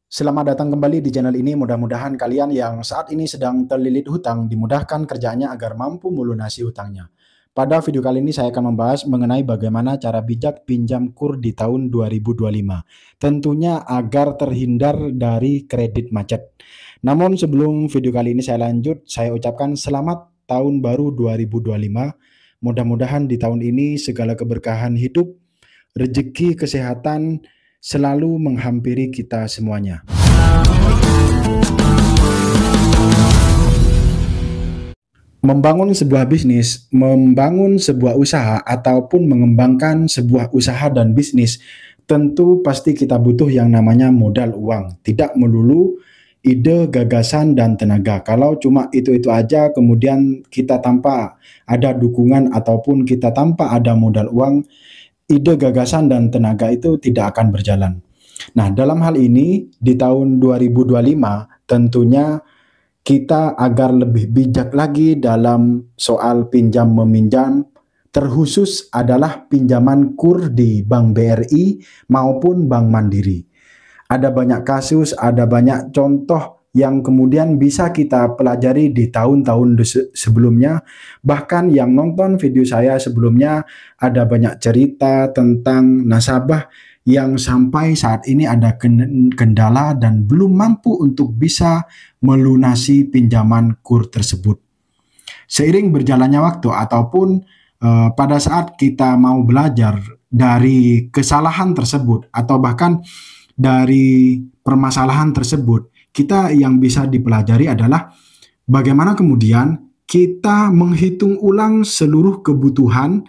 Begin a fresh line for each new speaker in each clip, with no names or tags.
Selamat datang kembali di channel ini. Mudah-mudahan kalian yang saat ini sedang terlilit hutang dimudahkan kerjaannya agar mampu melunasi hutangnya. Pada video kali ini saya akan membahas mengenai bagaimana cara bijak pinjam KUR di tahun 2025. Tentunya agar terhindar dari kredit macet. Namun sebelum video kali ini saya lanjut, saya ucapkan selamat tahun baru 2025. Mudah-mudahan di tahun ini segala keberkahan hidup, rezeki, kesehatan selalu menghampiri kita semuanya. Membangun sebuah bisnis, membangun sebuah usaha, ataupun mengembangkan sebuah usaha dan bisnis, tentu pasti kita butuh yang namanya modal uang. Tidak melulu ide, gagasan, dan tenaga. Kalau cuma itu-itu aja, kemudian kita tanpa ada dukungan ataupun kita tanpa ada modal uang, ide, gagasan, dan tenaga itu tidak akan berjalan. Nah, dalam hal ini di tahun 2025 tentunya kita agar lebih bijak lagi dalam soal pinjam meminjam, terkhusus adalah pinjaman KUR di Bank BRI maupun Bank Mandiri. Ada banyak kasus, ada banyak contoh yang kemudian bisa kita pelajari di tahun-tahun sebelumnya. Bahkan yang nonton video saya sebelumnya ada banyak cerita tentang nasabah yang sampai saat ini ada kendala dan belum mampu untuk bisa melunasi pinjaman KUR tersebut. Seiring berjalannya waktu ataupun pada saat kita mau belajar dari kesalahan tersebut atau bahkan dari permasalahan tersebut, kita yang bisa dipelajari adalah bagaimana kemudian kita menghitung ulang seluruh kebutuhan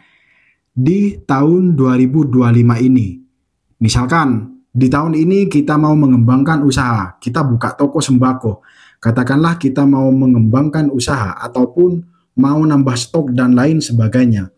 di tahun 2025 ini. Misalkan di tahun ini kita mau mengembangkan usaha, kita buka toko sembako. Katakanlah kita mau mengembangkan usaha ataupun mau nambah stok dan lain sebagainya.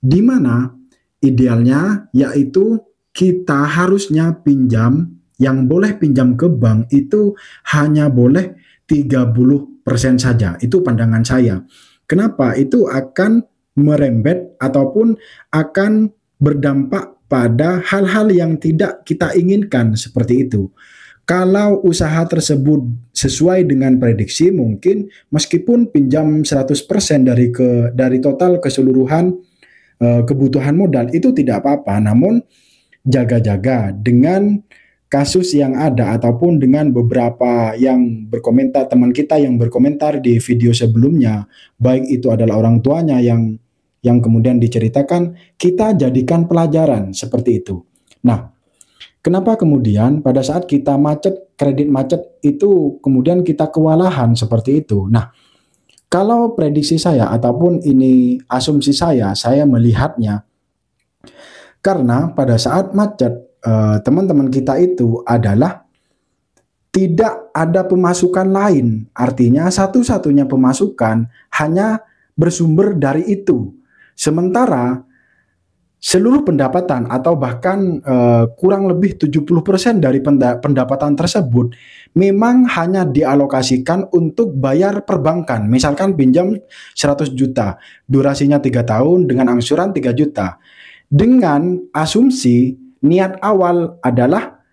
Di mana idealnya yaitu kita harusnya pinjam, yang boleh pinjam ke bank itu hanya boleh 30% saja. Itu pandangan saya. Kenapa? Itu akan merembet ataupun akan berdampak pada hal-hal yang tidak kita inginkan seperti itu. Kalau usaha tersebut sesuai dengan prediksi, mungkin meskipun pinjam 100% dari total keseluruhan kebutuhan modal itu tidak apa-apa, namun jaga-jaga dengan kasus yang ada ataupun dengan beberapa yang berkomentar, teman kita yang berkomentar di video sebelumnya, baik itu adalah orang tuanya yang kemudian diceritakan, kita jadikan pelajaran seperti itu. Nah, kenapa kemudian pada saat kita macet, kredit macet itu kemudian kita kewalahan seperti itu? Nah, kalau prediksi saya ataupun ini asumsi saya melihatnya karena pada saat macet teman-teman kita itu adalah tidak ada pemasukan lain. Artinya satu-satunya pemasukan hanya bersumber dari itu. Sementara seluruh pendapatan atau bahkan kurang lebih 70% dari pendapatan tersebut memang hanya dialokasikan untuk bayar perbankan. Misalkan pinjam 100 juta, durasinya 3 tahun dengan angsuran 3 juta. Dengan asumsi niat awal adalah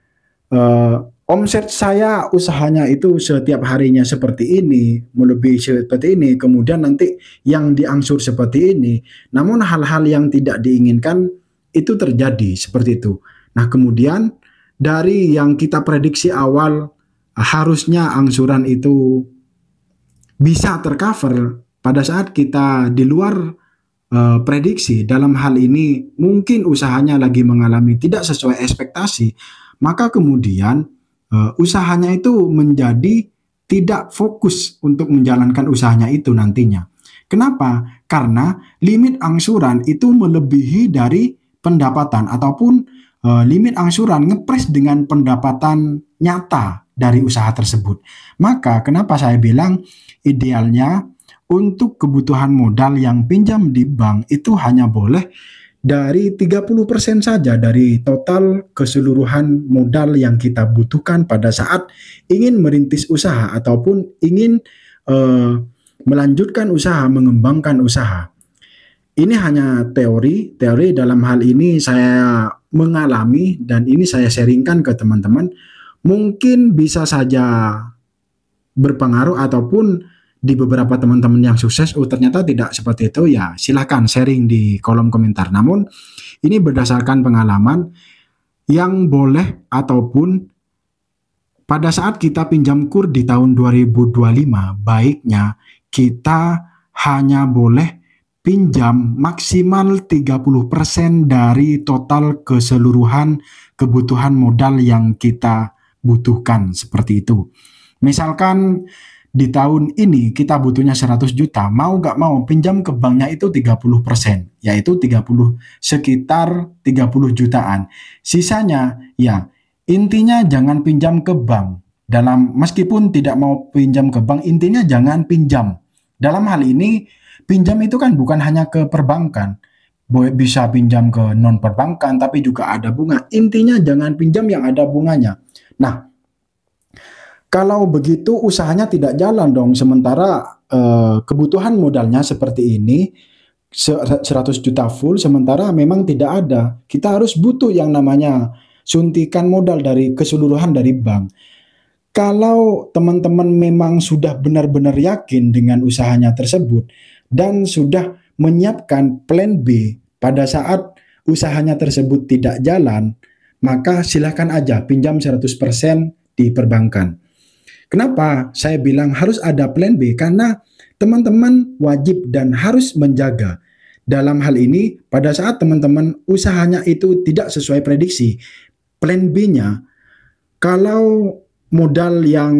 omset saya usahanya itu setiap harinya seperti ini, melebihi seperti ini, kemudian nanti yang diangsur seperti ini. Namun hal-hal yang tidak diinginkan itu terjadi seperti itu. Nah, kemudian dari yang kita prediksi awal harusnya angsuran itu bisa tercover pada saat kita di luar prediksi, dalam hal ini mungkin usahanya lagi mengalami tidak sesuai ekspektasi, maka kemudian usahanya itu menjadi tidak fokus untuk menjalankan usahanya itu nantinya. Kenapa? Karena limit angsuran itu melebihi dari pendapatan ataupun limit angsuran ngepres dengan pendapatan nyata dari usaha tersebut. Maka kenapa saya bilang idealnya untuk kebutuhan modal yang pinjam di bank itu hanya boleh dari 30% saja dari total keseluruhan modal yang kita butuhkan pada saat ingin merintis usaha ataupun ingin melanjutkan usaha, mengembangkan usaha. Ini hanya teori dalam hal ini saya mengalami dan ini saya sharingkan ke teman-teman. mungkin bisa saja berpengaruh ataupun di beberapa teman-teman yang sukses, oh ternyata tidak seperti itu, ya silahkan sharing di kolom komentar. Namun ini berdasarkan pengalaman yang boleh ataupun pada saat kita pinjam KUR di tahun 2025, baiknya kita hanya boleh pinjam maksimal 30% dari total keseluruhan kebutuhan modal yang kita butuhkan, seperti itu. Misalkan di tahun ini kita butuhnya 100 juta, mau gak mau pinjam ke banknya itu 30%, yaitu 30 sekitar 30 jutaan. Sisanya ya intinya jangan pinjam ke bank. Meskipun tidak mau pinjam ke bank, intinya jangan pinjam. Dalam hal ini pinjam itu kan bukan hanya ke perbankan. Bisa pinjam ke non perbankan tapi juga ada bunga. Intinya jangan pinjam yang ada bunganya. Nah, kalau begitu usahanya tidak jalan dong, sementara kebutuhan modalnya seperti ini 100 juta full, sementara memang tidak ada. Kita harus butuh yang namanya suntikan modal dari keseluruhan dari bank. Kalau teman-teman memang sudah benar-benar yakin dengan usahanya tersebut dan sudah menyiapkan plan B pada saat usahanya tersebut tidak jalan, maka silakan aja pinjam 100% di perbankan. Kenapa saya bilang harus ada plan B? Karena teman-teman wajib dan harus menjaga. Dalam hal ini, pada saat teman-teman usahanya itu tidak sesuai prediksi, plan B-nya, kalau modal yang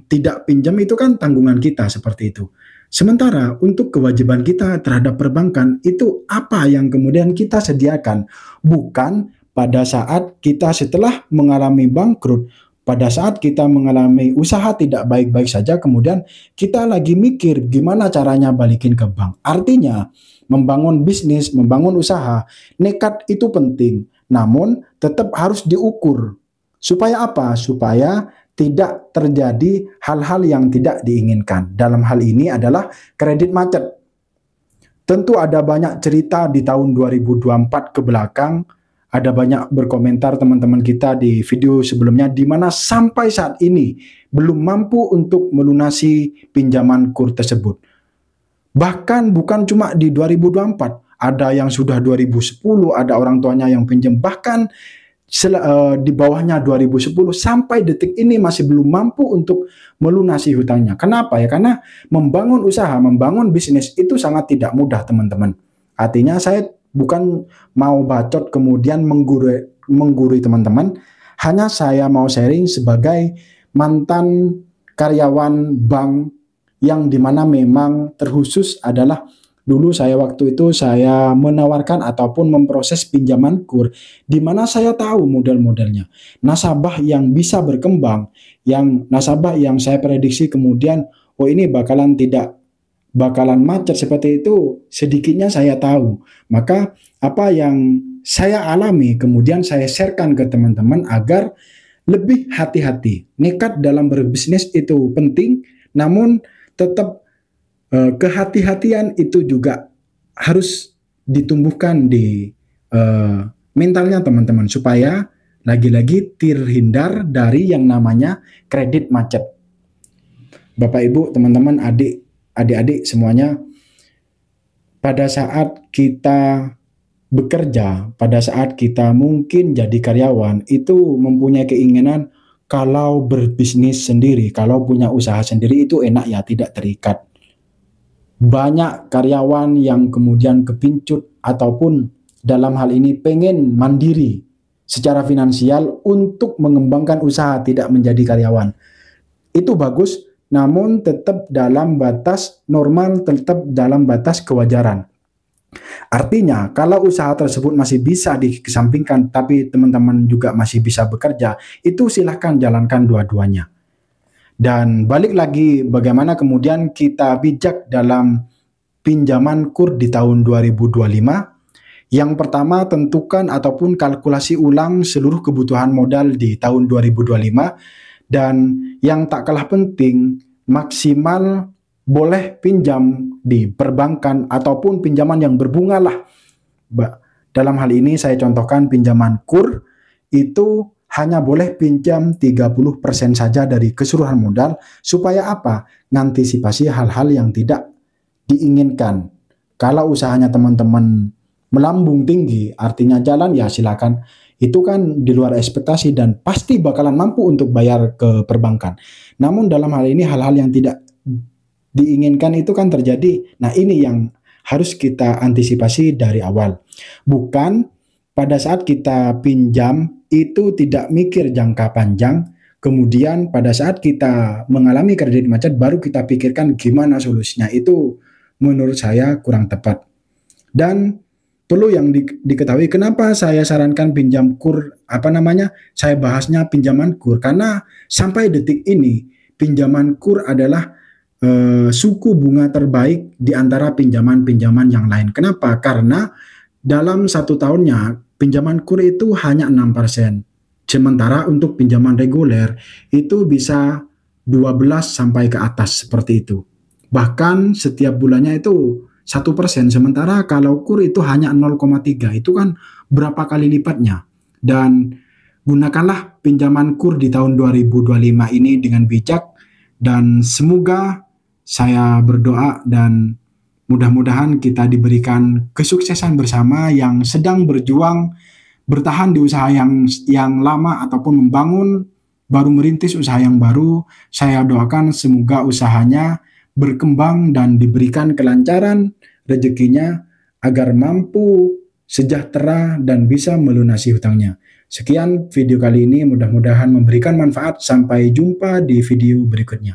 tidak pinjam itu kan tanggungan kita, seperti itu. Sementara untuk kewajiban kita terhadap perbankan, itu apa yang kemudian kita sediakan? Bukan pada saat kita setelah mengalami bangkrut, pada saat kita mengalami usaha tidak baik-baik saja, kemudian kita lagi mikir gimana caranya balikin ke bank. Artinya, membangun bisnis, membangun usaha, nekat itu penting, namun tetap harus diukur. Supaya apa? Supaya tidak terjadi hal-hal yang tidak diinginkan. Dalam hal ini adalah kredit macet. Tentu ada banyak cerita di tahun 2024 ke belakang. Ada banyak berkomentar teman-teman kita di video sebelumnya di mana sampai saat ini belum mampu untuk melunasi pinjaman KUR tersebut. Bahkan bukan cuma di 2024, ada yang sudah 2010, ada orang tuanya yang pinjam, bahkan di bawahnya 2010 sampai detik ini masih belum mampu untuk melunasi hutangnya. Kenapa ya? Karena membangun usaha, membangun bisnis itu sangat tidak mudah, teman-teman. Artinya saya bukan mau bacot kemudian menggurui teman-teman, hanya saya mau sharing sebagai mantan karyawan bank yang dimana memang terkhusus adalah dulu waktu itu saya menawarkan ataupun memproses pinjaman KUR, di mana saya tahu modal-modalnya, nasabah yang bisa berkembang, yang nasabah yang saya prediksi kemudian, oh ini bakalan macet seperti itu, sedikitnya saya tahu. Maka apa yang saya alami kemudian saya sharekan ke teman-teman agar lebih hati-hati. Nekat dalam berbisnis itu penting, namun tetap kehati-hatian itu juga harus ditumbuhkan di mentalnya teman-teman, supaya lagi-lagi terhindar dari yang namanya kredit macet. Bapak Ibu, teman-teman, adik-adik semuanya, pada saat kita bekerja, pada saat kita mungkin jadi karyawan, itu mempunyai keinginan kalau berbisnis sendiri, kalau punya usaha sendiri itu enak ya, tidak terikat. Banyak karyawan yang kemudian kepincut ataupun dalam hal ini pengen mandiri secara finansial untuk mengembangkan usaha, tidak menjadi karyawan. Itu bagus, namun tetap dalam batas normal, tetap dalam batas kewajaran. Artinya, kalau usaha tersebut masih bisa dikesampingkan, tapi teman-teman juga masih bisa bekerja, itu silahkan jalankan dua-duanya. Dan balik lagi, bagaimana kemudian kita bijak dalam pinjaman KUR di tahun 2025. Yang pertama, tentukan ataupun kalkulasi ulang seluruh kebutuhan modal di tahun 2025. Dan yang tak kalah penting, maksimal boleh pinjam di perbankan ataupun pinjaman yang berbunga lah. Dalam hal ini saya contohkan pinjaman KUR itu hanya boleh pinjam 30% saja dari keseluruhan modal. Supaya apa? Ngantisipasi hal-hal yang tidak diinginkan. Kalau usahanya teman-teman melambung tinggi, artinya jalan, ya silakan. Itu kan di luar ekspektasi dan pasti bakalan mampu untuk bayar ke perbankan. Namun dalam hal ini hal-hal yang tidak diinginkan itu kan terjadi. Nah, ini yang harus kita antisipasi dari awal. Bukan pada saat kita pinjam itu tidak mikir jangka panjang, kemudian pada saat kita mengalami kredit macet baru kita pikirkan gimana solusinya. Itu menurut saya kurang tepat. Dan perlu yang diketahui kenapa saya sarankan pinjam kur, saya bahasnya pinjaman kur, karena sampai detik ini pinjaman kur adalah suku bunga terbaik di antara pinjaman-pinjaman yang lain. Kenapa? Karena dalam 1 tahunnya pinjaman kur itu hanya 6%. Sementara untuk pinjaman reguler itu bisa 12 sampai ke atas seperti itu. Bahkan setiap bulannya itu 1%. Sementara kalau kur itu hanya 0,3, itu kan berapa kali lipatnya. Dan gunakanlah pinjaman kur di tahun 2025 ini dengan bijak, dan semoga saya berdoa dan mudah-mudahan kita diberikan kesuksesan bersama yang sedang berjuang bertahan di usaha yang lama ataupun baru merintis usaha yang baru. Saya doakan semoga usahanya berkembang dan diberikan kelancaran rezekinya agar mampu sejahtera dan bisa melunasi hutangnya. Sekian video kali ini, mudah-mudahan memberikan manfaat. Sampai jumpa di video berikutnya.